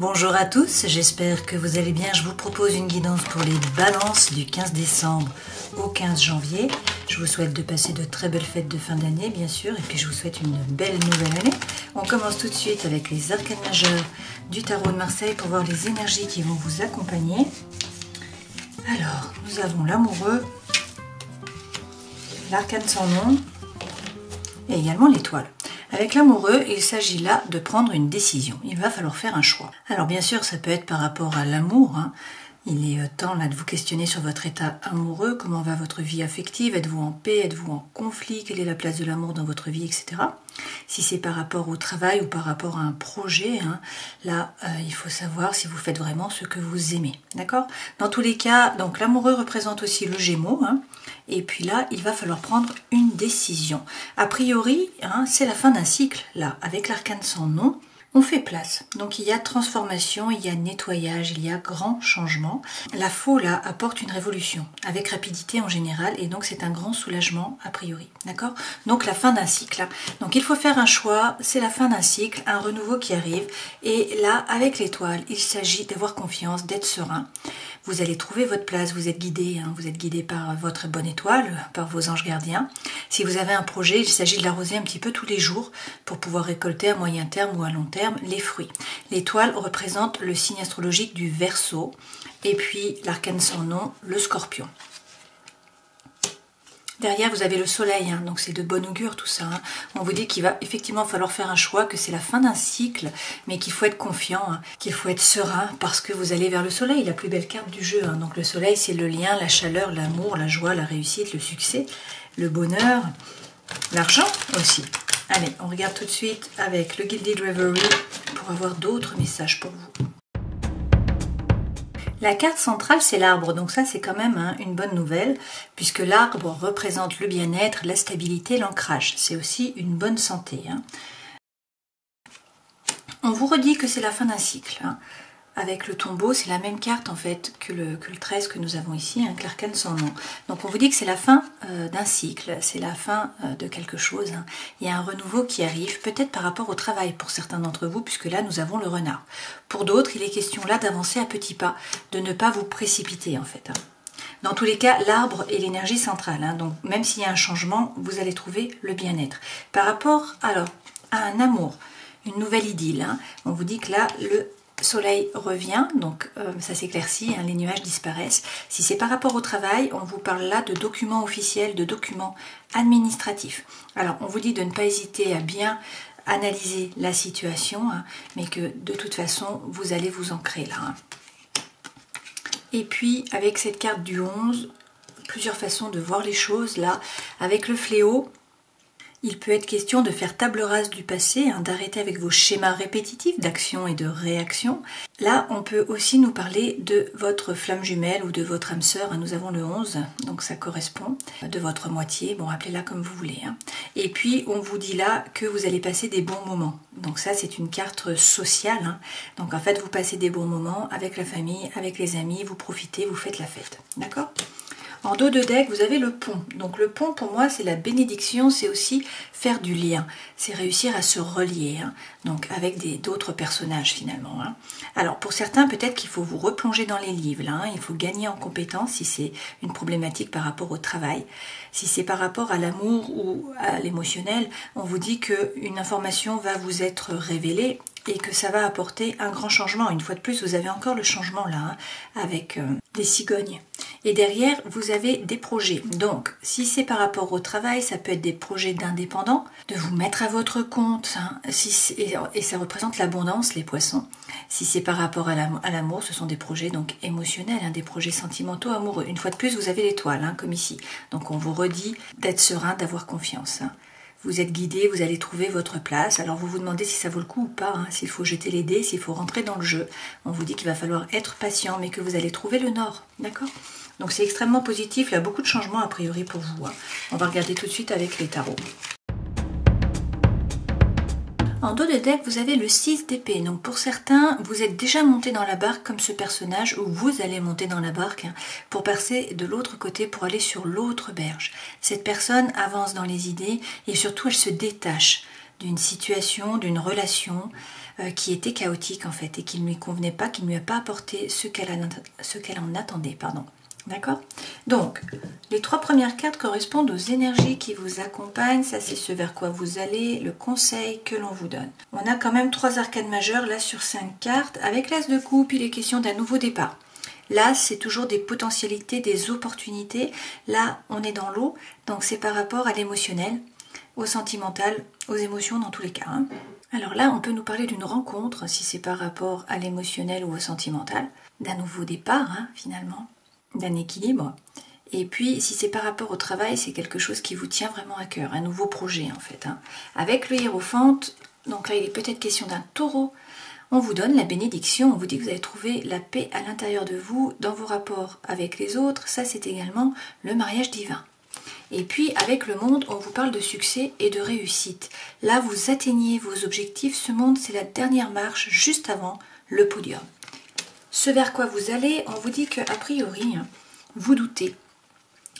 Bonjour à tous, j'espère que vous allez bien. Je vous propose une guidance pour les balances du 15 décembre au 15 janvier. Je vous souhaite de passer de très belles fêtes de fin d'année, bien sûr, et puis je vous souhaite une belle nouvelle année. On commence tout de suite avec les arcanes majeurs du tarot de Marseille pour voir les énergies qui vont vous accompagner. Alors, nous avons l'amoureux, l'arcane sans nom et également l'étoile. Avec l'amoureux, il s'agit là de prendre une décision. Il va falloir faire un choix. Alors bien sûr, ça peut être par rapport à l'amour. Il est temps là de vous questionner sur votre état amoureux. Comment va votre vie affective? Êtes-vous en paix? Êtes-vous en conflit? Quelle est la place de l'amour dans votre vie, etc. Si c'est par rapport au travail ou par rapport à un projet, là, il faut savoir si vous faites vraiment ce que vous aimez. D'accord? Dans tous les cas, donc l'amoureux représente aussi le Gémeaux. Et puis là, il va falloir prendre une décision. A priori, c'est la fin d'un cycle, là, avec l'arcane sans nom. On fait place. Donc il y a transformation, il y a nettoyage, il y a grand changement. La faux là apporte une révolution avec rapidité en général et donc c'est un grand soulagement a priori. D'accord? Donc la fin d'un cycle. Donc il faut faire un choix, c'est la fin d'un cycle, un renouveau qui arrive. Et là, avec l'étoile, il s'agit d'avoir confiance, d'être serein. Vous allez trouver votre place, vous êtes guidé par votre bonne étoile, par vos anges gardiens. Si vous avez un projet, il s'agit de l'arroser un petit peu tous les jours pour pouvoir récolter à moyen terme ou à long terme les fruits. L'étoile représente le signe astrologique du Verseau et puis l'arcane sans nom, le Scorpion. Derrière, vous avez le soleil, donc c'est de bon augure tout ça. On vous dit qu'il va effectivement falloir faire un choix, que c'est la fin d'un cycle, mais qu'il faut être confiant, qu'il faut être serein, parce que vous allez vers le soleil, la plus belle carte du jeu. Donc le soleil, c'est le lien, la chaleur, l'amour, la joie, la réussite, le succès, le bonheur, l'argent aussi. Allez, on regarde tout de suite avec le Gilded Reverie pour avoir d'autres messages pour vous. La carte centrale, c'est l'arbre, donc ça c'est quand même une bonne nouvelle, puisque l'arbre représente le bien-être, la stabilité, l'ancrage. C'est aussi une bonne santé. On vous redit que c'est la fin d'un cycle. Avec le tombeau, c'est la même carte en fait que le 13 que nous avons ici, que l'arcane sans nom. Donc on vous dit que c'est la fin d'un cycle, c'est la fin de quelque chose. Il y a un renouveau qui arrive, peut-être par rapport au travail pour certains d'entre vous, puisque là nous avons le renard. Pour d'autres, il est question là d'avancer à petits pas, de ne pas vous précipiter en fait. Dans tous les cas, l'arbre est l'énergie centrale. Donc même s'il y a un changement, vous allez trouver le bien-être. Par rapport alors à un amour, une nouvelle idylle, on vous dit que là, le soleil revient, donc ça s'éclaircit, les nuages disparaissent. Si c'est par rapport au travail, on vous parle là de documents officiels, de documents administratifs. Alors on vous dit de ne pas hésiter à bien analyser la situation, mais que de toute façon vous allez vous ancrer là. Et puis avec cette carte du 11, plusieurs façons de voir les choses là. Avec le fléau, il peut être question de faire table rase du passé, d'arrêter avec vos schémas répétitifs d'action et de réaction. Là, on peut aussi nous parler de votre flamme jumelle ou de votre âme sœur. Nous avons le 11, donc ça correspond, de votre moitié. Bon, appelez-la comme vous voulez. Et puis, on vous dit là que vous allez passer des bons moments. Donc ça, c'est une carte sociale. Donc en fait, vous passez des bons moments avec la famille, avec les amis, vous profitez, vous faites la fête. D'accord ? En dos de deck, vous avez le pont. Donc le pont, pour moi, c'est la bénédiction, c'est aussi faire du lien. C'est réussir à se relier, donc avec d'autres personnages finalement. Alors pour certains, peut-être qu'il faut vous replonger dans les livres. Il faut gagner en compétences si c'est une problématique par rapport au travail. Si c'est par rapport à l'amour ou à l'émotionnel, on vous dit qu'une information va vous être révélée et que ça va apporter un grand changement. Une fois de plus, vous avez encore le changement là, avec des cigognes. Et derrière, vous avez des projets. Donc, si c'est par rapport au travail, ça peut être des projets d'indépendants, de vous mettre à votre compte. Et ça représente l'abondance, les poissons. Si c'est par rapport à l'amour, ce sont des projets donc émotionnels, des projets sentimentaux, amoureux. Une fois de plus, vous avez l'étoile, comme ici. Donc, on vous redit d'être serein, d'avoir confiance. Vous êtes guidé, vous allez trouver votre place. Alors vous vous demandez si ça vaut le coup ou pas, s'il faut jeter les dés, s'il faut rentrer dans le jeu. On vous dit qu'il va falloir être patient, mais que vous allez trouver le nord. D'accord ? Donc c'est extrêmement positif, il y a beaucoup de changements a priori pour vous. On va regarder tout de suite avec les tarots. En dos de deck, vous avez le 6 d'épée. Donc pour certains, vous êtes déjà monté dans la barque comme ce personnage, ou vous allez monter dans la barque pour passer de l'autre côté, pour aller sur l'autre berge. Cette personne avance dans les idées et surtout elle se détache d'une situation, d'une relation qui était chaotique en fait et qui ne lui convenait pas, qui ne lui a pas apporté ce qu'elle en attendait, pardon. D'accord? Donc, les 3 premières cartes correspondent aux énergies qui vous accompagnent. Ça, c'est ce vers quoi vous allez, le conseil que l'on vous donne. On a quand même 3 arcanes majeures là sur 5 cartes. Avec l'As de coupe, il est question d'un nouveau départ. Là, c'est toujours des potentialités, des opportunités. Là, on est dans l'eau, donc c'est par rapport à l'émotionnel, au sentimental, aux émotions dans tous les cas. Hein. Alors là, on peut nous parler d'une rencontre, si c'est par rapport à l'émotionnel ou au sentimental, d'un nouveau départ, hein, finalement, d'un équilibre. Et puis, si c'est par rapport au travail, c'est quelque chose qui vous tient vraiment à cœur, un nouveau projet en fait. Hein. Avec le Hiérophante, donc là, il est peut-être question d'un taureau. On vous donne la bénédiction, on vous dit que vous allez trouver la paix à l'intérieur de vous, dans vos rapports avec les autres. Ça, c'est également le mariage divin. Et puis, avec le monde, on vous parle de succès et de réussite. Là, vous atteignez vos objectifs. Ce monde, c'est la dernière marche, juste avant le podium. Ce vers quoi vous allez, on vous dit qu'a priori, vous doutez.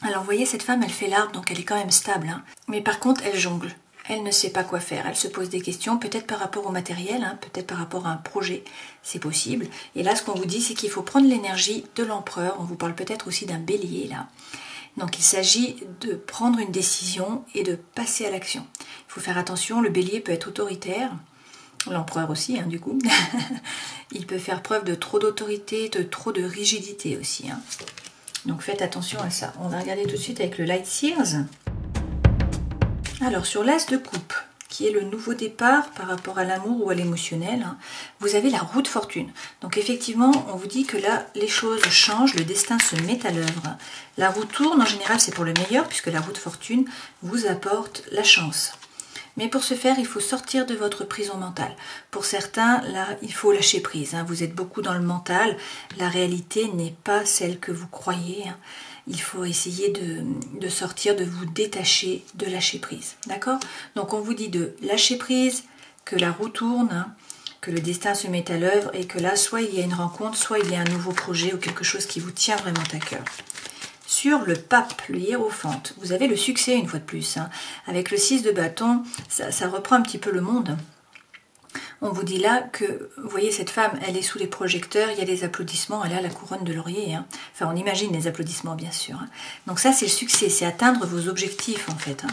Alors, vous voyez, cette femme, elle fait l'arbre, donc elle est quand même stable. Hein. Mais par contre, elle jongle. Elle ne sait pas quoi faire. Elle se pose des questions, peut-être par rapport au matériel, hein, peut-être par rapport à un projet. C'est possible. Et là, ce qu'on vous dit, c'est qu'il faut prendre l'énergie de l'empereur. On vous parle peut-être aussi d'un bélier, là. Donc il s'agit de prendre une décision et de passer à l'action. Il faut faire attention, le bélier peut être autoritaire, l'empereur aussi hein, du coup. Il peut faire preuve de trop d'autorité, de trop de rigidité aussi. Hein. Donc faites attention à ça. On va regarder tout de suite avec le Light Seers. Alors sur l'As de coupe, qui est le nouveau départ par rapport à l'amour ou à l'émotionnel, hein, vous avez la roue de fortune. Donc effectivement, on vous dit que là, les choses changent, le destin se met à l'œuvre. La roue tourne, en général, c'est pour le meilleur, puisque la roue de fortune vous apporte la chance. Mais pour ce faire, il faut sortir de votre prison mentale. Pour certains, là, il faut lâcher prise. Hein. Vous êtes beaucoup dans le mental. La réalité n'est pas celle que vous croyez. Hein. Il faut essayer de sortir, de vous détacher, de lâcher prise. D'accord? Donc on vous dit de lâcher prise, que la roue tourne, hein, que le destin se mette à l'œuvre et que là, soit il y a une rencontre, soit il y a un nouveau projet ou quelque chose qui vous tient vraiment à cœur. Sur le pape, le hiérophante, vous avez le succès une fois de plus. Hein. Avec le 6 de bâton, ça reprend un petit peu le monde. On vous dit là que, vous voyez cette femme, elle est sous les projecteurs, il y a des applaudissements, elle a la couronne de laurier. Hein. Enfin, on imagine les applaudissements, bien sûr. Hein. Donc ça, c'est le succès, c'est atteindre vos objectifs, en fait. Hein.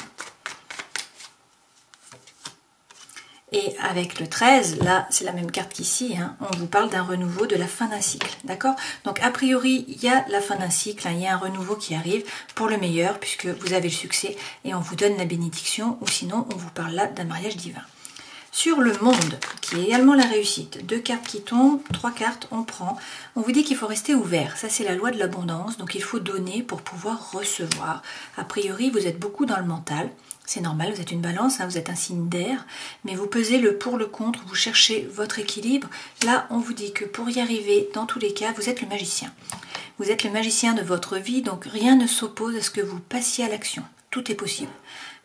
Et avec le 13, là, c'est la même carte qu'ici, hein, on vous parle d'un renouveau, de la fin d'un cycle, d'accord? Donc, a priori, il y a la fin d'un cycle, hein, il y a un renouveau qui arrive pour le meilleur, puisque vous avez le succès, et on vous donne la bénédiction, ou sinon, on vous parle là d'un mariage divin. Sur le monde, qui est également la réussite, 2 cartes qui tombent, 3 cartes, on prend. On vous dit qu'il faut rester ouvert, ça c'est la loi de l'abondance, donc il faut donner pour pouvoir recevoir. A priori, vous êtes beaucoup dans le mental, c'est normal, vous êtes une balance, hein, vous êtes un signe d'air, mais vous pesez le pour, le contre, vous cherchez votre équilibre. Là, on vous dit que pour y arriver, dans tous les cas, vous êtes le magicien. Vous êtes le magicien de votre vie, donc rien ne s'oppose à ce que vous passiez à l'action. Tout est possible.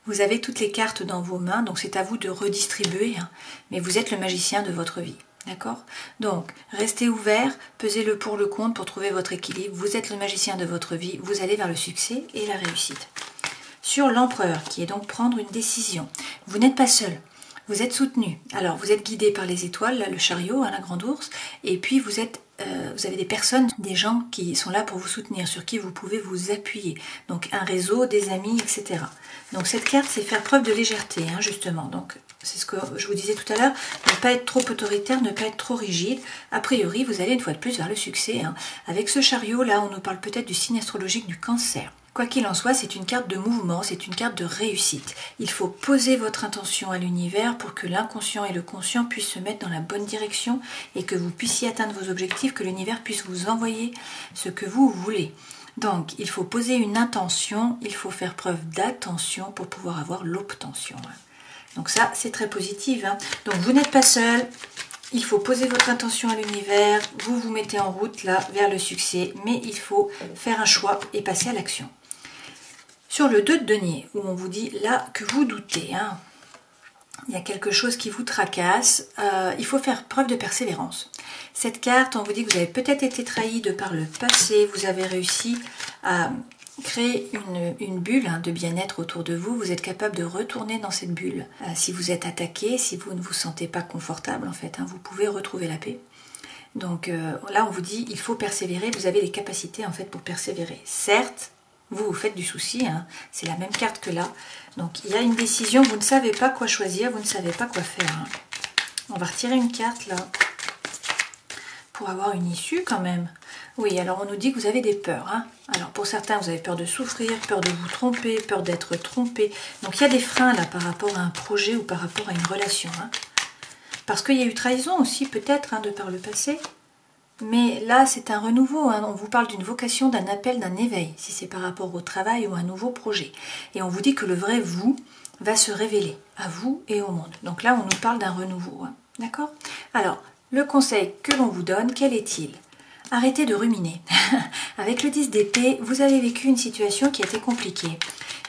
Vous avez toutes les cartes dans vos mains, donc c'est à vous de redistribuer, hein, mais vous êtes le magicien de votre vie. D'accord? Donc, restez ouvert, pesez le pour, le contre pour trouver votre équilibre. Vous êtes le magicien de votre vie, vous allez vers le succès et la réussite. Sur l'empereur, qui est donc prendre une décision. Vous n'êtes pas seul, vous êtes soutenu. Alors, vous êtes guidé par les étoiles, là, le chariot, hein, la grande ours, et puis vous avez des personnes, des gens qui sont là pour vous soutenir, sur qui vous pouvez vous appuyer. Donc, un réseau, des amis, etc. Donc, cette carte, c'est faire preuve de légèreté, hein, justement. Donc, c'est ce que je vous disais tout à l'heure, ne pas être trop autoritaire, ne pas être trop rigide. A priori, vous allez une fois de plus vers le succès. Hein. Avec ce chariot, là, on nous parle peut-être du signe astrologique du Cancer. Quoi qu'il en soit, c'est une carte de mouvement, c'est une carte de réussite. Il faut poser votre intention à l'univers pour que l'inconscient et le conscient puissent se mettre dans la bonne direction et que vous puissiez atteindre vos objectifs, que l'univers puisse vous envoyer ce que vous voulez. Donc, il faut poser une intention, il faut faire preuve d'attention pour pouvoir avoir l'obtention. Donc ça, c'est très positif. Hein. Donc, vous n'êtes pas seul. Il faut poser votre intention à l'univers, vous vous mettez en route là vers le succès, mais il faut faire un choix et passer à l'action. Sur le 2 de denier, où on vous dit là que vous doutez, hein, il y a quelque chose qui vous tracasse, il faut faire preuve de persévérance. Cette carte, on vous dit que vous avez peut-être été trahi de par le passé, vous avez réussi à créer une bulle de bien-être autour de vous. Vous êtes capable de retourner dans cette bulle. Si vous êtes attaqué, si vous ne vous sentez pas confortable, en fait, vous pouvez retrouver la paix. Donc là, on vous dit, il faut persévérer. Vous avez les capacités, en fait, pour persévérer. Certes, vous faites du souci. C'est la même carte que là. Donc, il y a une décision. Vous ne savez pas quoi choisir. Vous ne savez pas quoi faire. On va retirer une carte, là, pour avoir une issue, quand même. Oui, alors on nous dit que vous avez des peurs. Alors pour certains, vous avez peur de souffrir, peur de vous tromper, peur d'être trompé. Donc il y a des freins là par rapport à un projet ou par rapport à une relation. Parce qu'il y a eu trahison aussi peut-être de par le passé. Mais là c'est un renouveau. On vous parle d'une vocation, d'un appel, d'un éveil. Si c'est par rapport au travail ou à un nouveau projet. Et on vous dit que le vrai vous va se révéler à vous et au monde. Donc là on nous parle d'un renouveau. D'accord? Alors le conseil que l'on vous donne, quel est-il? Arrêtez de ruminer. Avec le 10 d'épée, vous avez vécu une situation qui a été compliquée.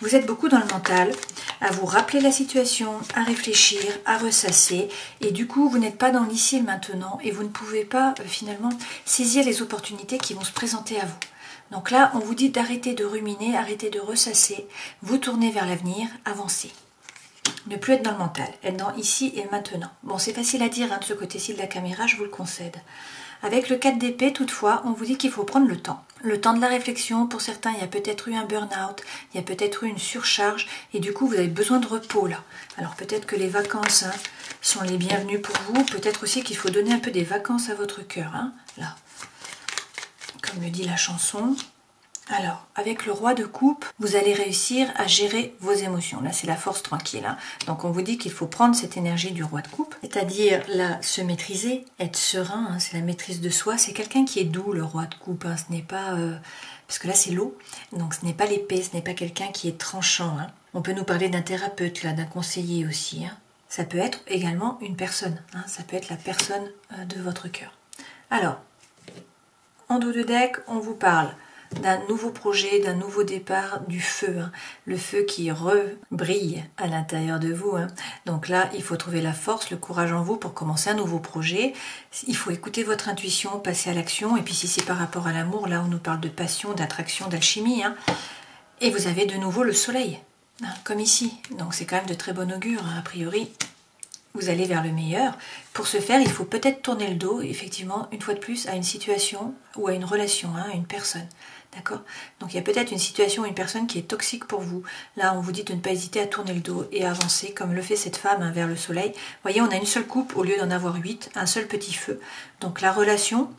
Vous êtes beaucoup dans le mental, à vous rappeler la situation, à réfléchir, à ressasser. Et du coup, vous n'êtes pas dans l'ici et le maintenant et vous ne pouvez pas finalement saisir les opportunités qui vont se présenter à vous. Donc là, on vous dit d'arrêter de ruminer, arrêter de ressasser, vous tourner vers l'avenir, avancer. Ne plus être dans le mental, être dans ici et maintenant. Bon, c'est facile à dire de ce côté-ci de la caméra, je vous le concède. Avec le 4 d'épée, toutefois, on vous dit qu'il faut prendre le temps. Le temps de la réflexion, pour certains, il y a peut-être eu un burn-out, il y a peut-être eu une surcharge, et du coup, vous avez besoin de repos, là. Alors peut-être que les vacances sont les bienvenues pour vous, peut-être aussi qu'il faut donner un peu des vacances à votre cœur, là. Comme le dit la chanson. Alors, avec le roi de coupe, vous allez réussir à gérer vos émotions. Là, c'est la force tranquille. Donc, on vous dit qu'il faut prendre cette énergie du roi de coupe, c'est-à-dire, là, se maîtriser, être serein, c'est la maîtrise de soi. C'est quelqu'un qui est doux, le roi de coupe. Ce n'est pas... parce que là, c'est l'eau. Donc, ce n'est pas l'épée, ce n'est pas quelqu'un qui est tranchant. On peut nous parler d'un thérapeute, là, d'un conseiller aussi. Ça peut être également une personne. Ça peut être la personne de votre cœur. Alors, en dos de deck, on vous parle d'un nouveau projet, d'un nouveau départ, du feu, le feu qui rebrille à l'intérieur de vous. Donc là, il faut trouver la force, le courage en vous pour commencer un nouveau projet. Il faut écouter votre intuition, passer à l'action. Et puis si c'est par rapport à l'amour, là on nous parle de passion, d'attraction, d'alchimie. Et vous avez de nouveau le soleil, comme ici. Donc c'est quand même de très bon augure, a priori. Vous allez vers le meilleur. Pour ce faire, il faut peut-être tourner le dos, effectivement, une fois de plus, à une situation ou à une relation, à une personne. D'accord? Donc il y a peut-être une situation ou une personne qui est toxique pour vous. Là, on vous dit de ne pas hésiter à tourner le dos et à avancer, comme le fait cette femme vers le soleil. Vous voyez, on a une seule coupe au lieu d'en avoir 8, un seul petit feu. Donc la relation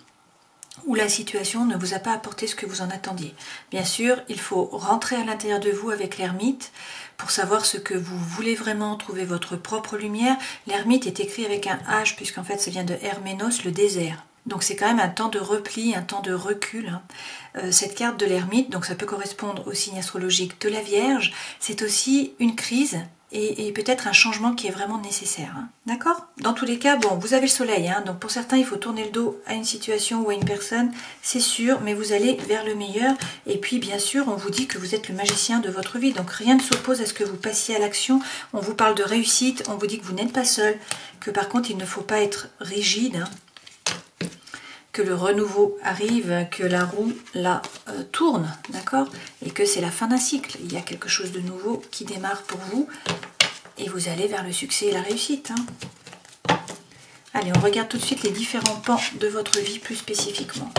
ou la situation ne vous a pas apporté ce que vous en attendiez. Bien sûr, il faut rentrer à l'intérieur de vous avec l'ermite pour savoir ce que vous voulez vraiment, trouver votre propre lumière. L'ermite est écrit avec un H, puisqu'en fait ça vient de Herménos, le désert. Donc c'est quand même un temps de repli, un temps de recul. Cette carte de l'ermite, donc ça peut correspondre au signe astrologique de la Vierge, c'est aussi une crise et peut-être un changement qui est vraiment nécessaire. D'accord? Dans tous les cas, bon, vous avez le soleil, donc pour certains il faut tourner le dos à une situation ou à une personne, c'est sûr, mais vous allez vers le meilleur. Et puis bien sûr, on vous dit que vous êtes le magicien de votre vie, donc rien ne s'oppose à ce que vous passiez à l'action. On vous parle de réussite, on vous dit que vous n'êtes pas seul, que par contre il ne faut pas être rigide, que le renouveau arrive, que la roue tourne, d'accord? Et que c'est la fin d'un cycle. Il y a quelque chose de nouveau qui démarre pour vous et vous allez vers le succès et la réussite. Allez, on regarde tout de suite les différents pans de votre vie plus spécifiquement.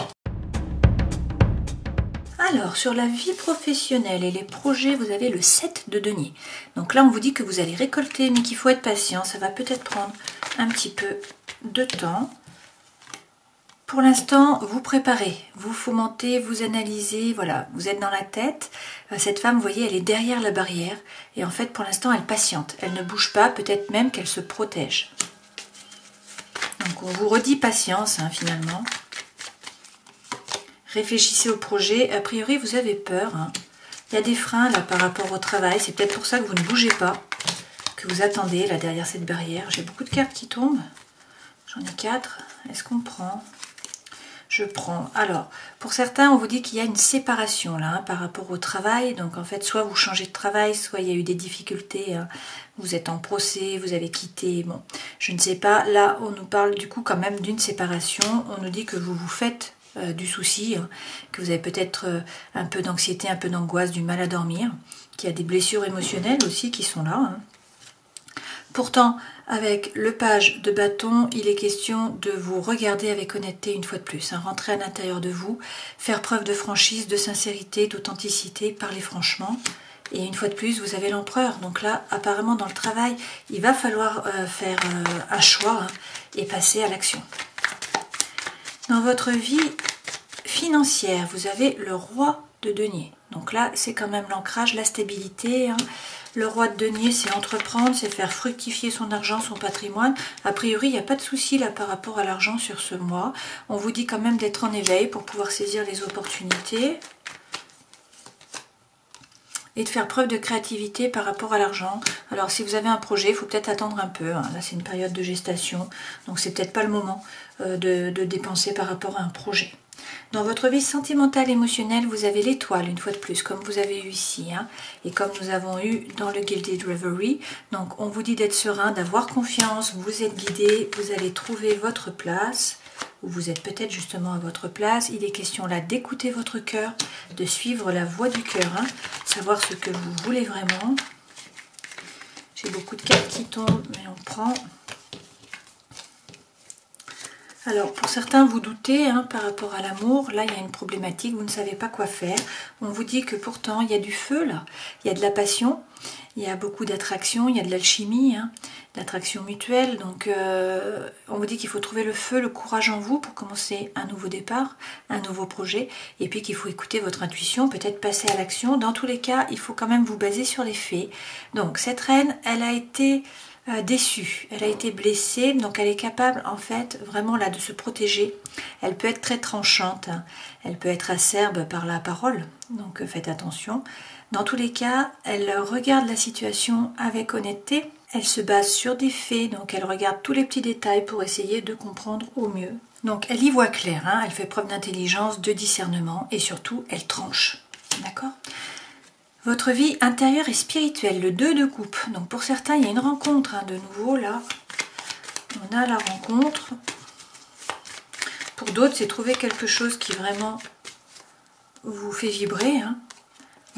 Alors, sur la vie professionnelle et les projets, vous avez le 7 de denier. Donc là, on vous dit que vous allez récolter, mais qu'il faut être patient. Ça va peut-être prendre un petit peu de temps. Pour l'instant, vous préparez, vous fomentez, vous analysez, voilà, vous êtes dans la tête. Cette femme, vous voyez, elle est derrière la barrière. Et en fait, pour l'instant, elle patiente. Elle ne bouge pas, peut-être même qu'elle se protège. Donc, on vous redit patience, finalement. Réfléchissez au projet. A priori, vous avez peur. Il y a des freins, là, par rapport au travail. C'est peut-être pour ça que vous ne bougez pas, que vous attendez, là, derrière cette barrière. J'ai beaucoup de cartes qui tombent. J'en ai 4. Est-ce qu'on prend ? Je prends. Alors, pour certains, on vous dit qu'il y a une séparation là par rapport au travail. Donc en fait, soit vous changez de travail, soit il y a eu des difficultés. Vous êtes en procès, vous avez quitté. Bon, je ne sais pas. Là, on nous parle du coup quand même d'une séparation. On nous dit que vous vous faites du souci, hein, que vous avez peut-être un peu d'anxiété, un peu d'angoisse, du mal à dormir, qu'il y a des blessures émotionnelles aussi qui sont là. Hein. Pourtant, avec le page de bâton, il est question de vous regarder avec honnêteté une fois de plus, hein, rentrer à l'intérieur de vous, faire preuve de franchise, de sincérité, d'authenticité, parler franchement. Et une fois de plus, vous avez l'empereur. Donc là, apparemment, dans le travail, il va falloir faire un choix, hein, et passer à l'action. Dans votre vie financière, vous avez le roi de denier. Donc là, c'est quand même l'ancrage, la stabilité. Hein. Le roi de denier, c'est entreprendre, c'est faire fructifier son argent, son patrimoine. A priori, il n'y a pas de souci là par rapport à l'argent sur ce mois. On vous dit quand même d'être en éveil pour pouvoir saisir les opportunités. Et de faire preuve de créativité par rapport à l'argent. Alors si vous avez un projet, il faut peut-être attendre un peu. Hein. Là c'est une période de gestation, donc c'est peut-être pas le moment de dépenser par rapport à un projet. Dans votre vie sentimentale, émotionnelle, vous avez l'étoile, une fois de plus, comme vous avez eu ici, hein, et comme nous avons eu dans le Gilded Reverie. Donc on vous dit d'être serein, d'avoir confiance, vous êtes guidé, vous allez trouver votre place, ou vous êtes peut-être justement à votre place. Il est question là d'écouter votre cœur, de suivre la voie du cœur, hein, savoir ce que vous voulez vraiment. J'ai beaucoup de cartes qui tombent, mais on prend. Alors, pour certains, vous doutez hein, par rapport à l'amour. Là, il y a une problématique, vous ne savez pas quoi faire. On vous dit que pourtant, il y a du feu, là. Il y a de la passion, il y a beaucoup d'attraction, il y a de l'alchimie, hein, d'attraction mutuelle. Donc, on vous dit qu'il faut trouver le feu, le courage en vous pour commencer un nouveau départ, un nouveau projet. Et puis qu'il faut écouter votre intuition, peut-être passer à l'action. Dans tous les cas, il faut quand même vous baser sur les faits. Donc, cette reine, elle a été déçue, elle a été blessée, donc elle est capable en fait vraiment là de se protéger. Elle peut être très tranchante, hein. Elle peut être acerbe par la parole, donc faites attention. Dans tous les cas, elle regarde la situation avec honnêteté, elle se base sur des faits, donc elle regarde tous les petits détails pour essayer de comprendre au mieux. Donc elle y voit clair, hein. Elle fait preuve d'intelligence, de discernement et surtout elle tranche, d'accord ? Votre vie intérieure et spirituelle, le 2 de coupe. Donc pour certains, il y a une rencontre hein, de nouveau là. On a la rencontre. Pour d'autres, c'est trouver quelque chose qui vraiment vous fait vibrer. Hein.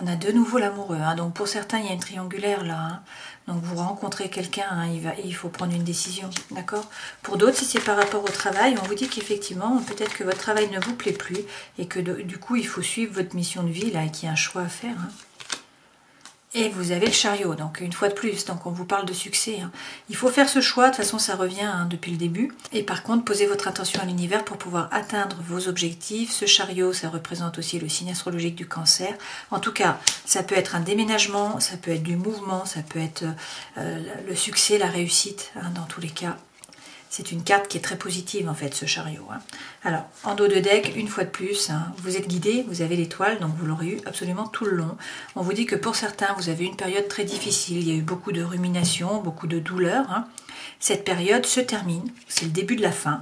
On a de nouveau l'amoureux. Hein. Donc pour certains, il y a une triangulaire là. Hein. Donc vous rencontrez quelqu'un, hein, il faut prendre une décision. D'accord. Pour d'autres, si c'est par rapport au travail, on vous dit qu'effectivement, peut-être que votre travail ne vous plaît plus et que du coup, il faut suivre votre mission de vie là et qu'il y a un choix à faire. Hein. Et vous avez le chariot, donc une fois de plus, donc on vous parle de succès. Hein. Il faut faire ce choix, de toute façon ça revient hein, depuis le début. Et par contre, posez votre attention à l'univers pour pouvoir atteindre vos objectifs. Ce chariot, ça représente aussi le signe astrologique du cancer. En tout cas, ça peut être un déménagement, ça peut être du mouvement, ça peut être le succès, la réussite, hein, dans tous les cas. C'est une carte qui est très positive en fait, ce chariot. Hein. Alors, en dos de deck, une fois de plus, hein, vous êtes guidé, vous avez l'étoile, donc vous l'aurez eu absolument tout le long. On vous dit que pour certains, vous avez eu une période très difficile, il y a eu beaucoup de ruminations, beaucoup de douleurs. Hein. Cette période se termine, c'est le début de la fin.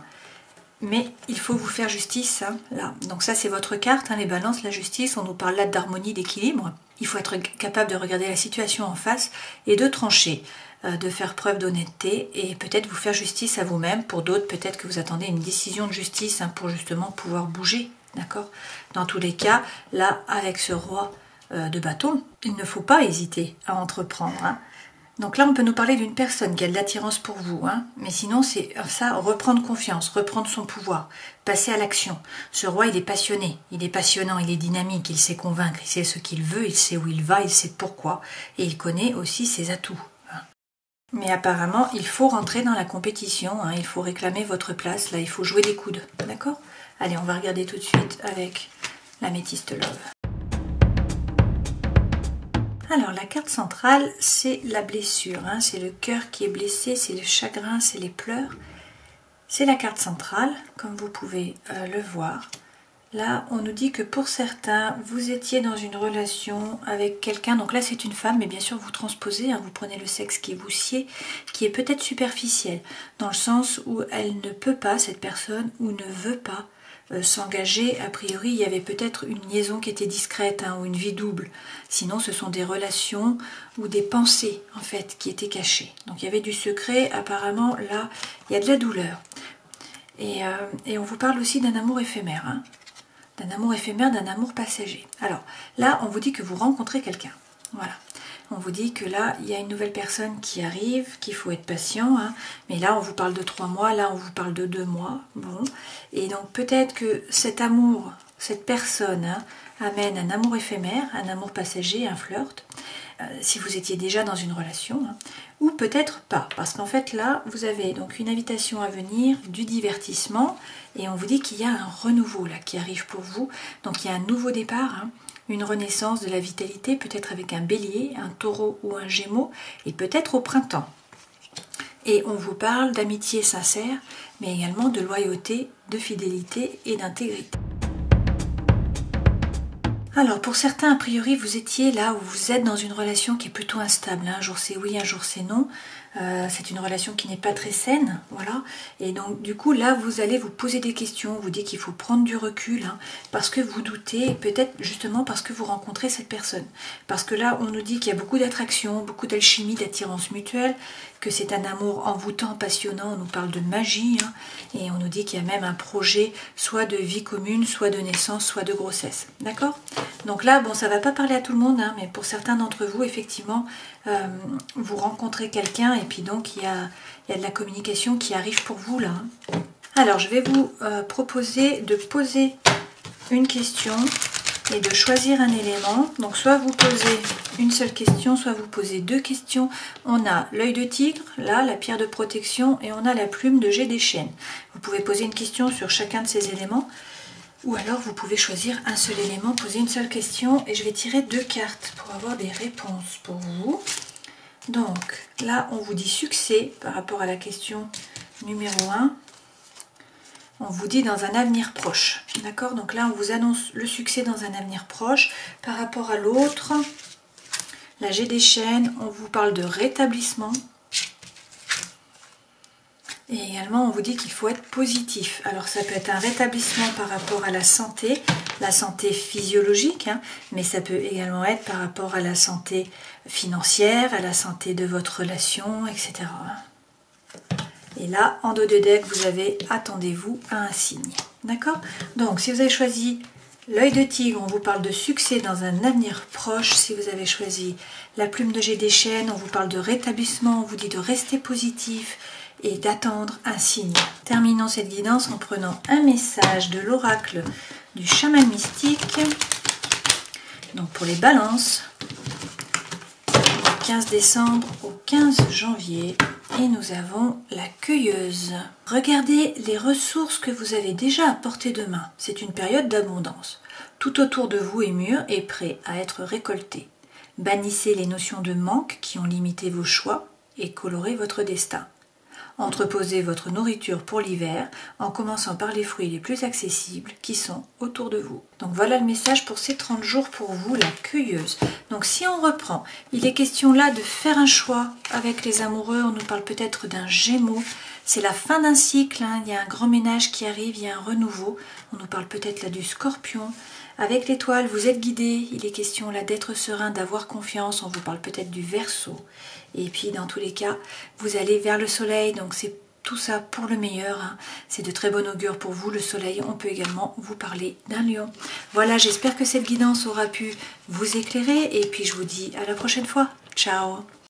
Mais il faut vous faire justice, hein, là. Donc ça, c'est votre carte, hein, les balances, la justice. On nous parle là d'harmonie, d'équilibre. Il faut être capable de regarder la situation en face et de trancher, de faire preuve d'honnêteté et peut-être vous faire justice à vous-même. Pour d'autres, peut-être que vous attendez une décision de justice hein, pour justement pouvoir bouger, d'accord ? Dans tous les cas, là, avec ce roi de bâton, il ne faut pas hésiter à entreprendre, hein. Donc là, on peut nous parler d'une personne qui a de l'attirance pour vous, hein, mais sinon, c'est ça, reprendre confiance, reprendre son pouvoir, passer à l'action. Ce roi, il est passionné, il est passionnant, il est dynamique, il sait convaincre, il sait ce qu'il veut, il sait où il va, il sait pourquoi, et il connaît aussi ses atouts. Hein. Mais apparemment, il faut rentrer dans la compétition, hein, il faut réclamer votre place, là, il faut jouer des coudes, d'accord ? Allez, on va regarder tout de suite avec l'améthyste love. Alors la carte centrale, c'est la blessure, hein, c'est le cœur qui est blessé, c'est le chagrin, c'est les pleurs. C'est la carte centrale, comme vous pouvez le voir. Là, on nous dit que pour certains, vous étiez dans une relation avec quelqu'un, donc là c'est une femme, mais bien sûr vous transposez, hein, vous prenez le sexe qui vous sied, qui est peut-être superficiel, dans le sens où elle ne peut pas, cette personne, ou ne veut pas s'engager. A priori, il y avait peut-être une liaison qui était discrète, hein, ou une vie double. Sinon, ce sont des relations ou des pensées, en fait, qui étaient cachées. Donc, il y avait du secret. Apparemment, là, il y a de la douleur. Et on vous parle aussi d'un amour éphémère. Hein. d'un amour éphémère, d'un amour passager. Alors là, on vous dit que vous rencontrez quelqu'un. Voilà. On vous dit que là, il y a une nouvelle personne qui arrive, qu'il faut être patient. Hein. Mais là, on vous parle de 3 mois, là, on vous parle de 2 mois. Bon. Et donc, peut-être que cet amour, cette personne, hein, amène un amour éphémère, un amour passager, un flirt, si vous étiez déjà dans une relation, hein, ou peut-être pas, parce qu'en fait là, vous avez donc une invitation à venir, du divertissement, et on vous dit qu'il y a un renouveau là qui arrive pour vous, donc il y a un nouveau départ, hein, une renaissance de la vitalité, peut-être avec un bélier, un taureau ou un gémeau, et peut-être au printemps. Et on vous parle d'amitié sincère, mais également de loyauté, de fidélité et d'intégrité. Alors pour certains, a priori, vous étiez là où vous êtes dans une relation qui est plutôt instable. Un jour c'est oui, un jour c'est non. C'est une relation qui n'est pas très saine, voilà. Et donc du coup là, vous allez vous poser des questions, vous dites qu'il faut prendre du recul, hein, parce que vous doutez, peut-être justement parce que vous rencontrez cette personne. Parce que là, on nous dit qu'il y a beaucoup d'attraction, beaucoup d'alchimie, d'attirance mutuelle, que c'est un amour envoûtant, passionnant, on nous parle de magie, hein, et on nous dit qu'il y a même un projet soit de vie commune, soit de naissance, soit de grossesse. D'accord? Donc là, bon, ça ne va pas parler à tout le monde, hein, mais pour certains d'entre vous, effectivement, vous rencontrez quelqu'un et puis donc il y a de la communication qui arrive pour vous là. Hein. Alors, je vais vous proposer de poser une question et de choisir un élément. Donc soit vous posez une seule question, soit vous posez 2 questions. On a l'œil de tigre, là, la pierre de protection, et on a la plume de jet des chênes. Vous pouvez poser une question sur chacun de ces éléments, ou alors vous pouvez choisir un seul élément, poser une seule question, et je vais tirer 2 cartes pour avoir des réponses pour vous. Donc là, on vous dit succès par rapport à la question numéro 1. On vous dit dans un avenir proche, d'accord? Donc là, on vous annonce le succès dans un avenir proche. Par rapport à l'autre, la G des chênes, on vous parle de rétablissement. Et également, on vous dit qu'il faut être positif. Alors, ça peut être un rétablissement par rapport à la santé physiologique, hein, mais ça peut également être par rapport à la santé financière, à la santé de votre relation, etc. Et là, en dos de deck, vous avez attendez-vous à un signe. D'accord? Donc, si vous avez choisi l'œil de tigre, on vous parle de succès dans un avenir proche. Si vous avez choisi la plume de jet des chênes, on vous parle de rétablissement, on vous dit de rester positif et d'attendre un signe. Terminons cette guidance en prenant un message de l'oracle du chaman mystique. Donc, pour les balances, du 15 décembre au 15 janvier. Et nous avons la cueilleuse. Regardez les ressources que vous avez déjà à portée de main. C'est une période d'abondance. Tout autour de vous est mûr et prêt à être récolté. Bannissez les notions de manque qui ont limité vos choix et coloré votre destin. Entreposez votre nourriture pour l'hiver en commençant par les fruits les plus accessibles qui sont autour de vous. Donc voilà le message pour ces 30 jours pour vous, la cueilleuse. Donc si on reprend, il est question là de faire un choix avec les amoureux. On nous parle peut-être d'un Gémeaux. C'est la fin d'un cycle, hein. Il y a un grand ménage qui arrive, il y a un renouveau. On nous parle peut-être là du Scorpion. Avec l'étoile, vous êtes guidé. Il est question là d'être serein, d'avoir confiance. On vous parle peut-être du Verseau. Et puis dans tous les cas, vous allez vers le soleil. Donc c'est tout ça pour le meilleur. Hein. C'est de très bon augure pour vous. Le soleil, on peut également vous parler d'un lion. Voilà, j'espère que cette guidance aura pu vous éclairer. Et puis je vous dis à la prochaine fois. Ciao!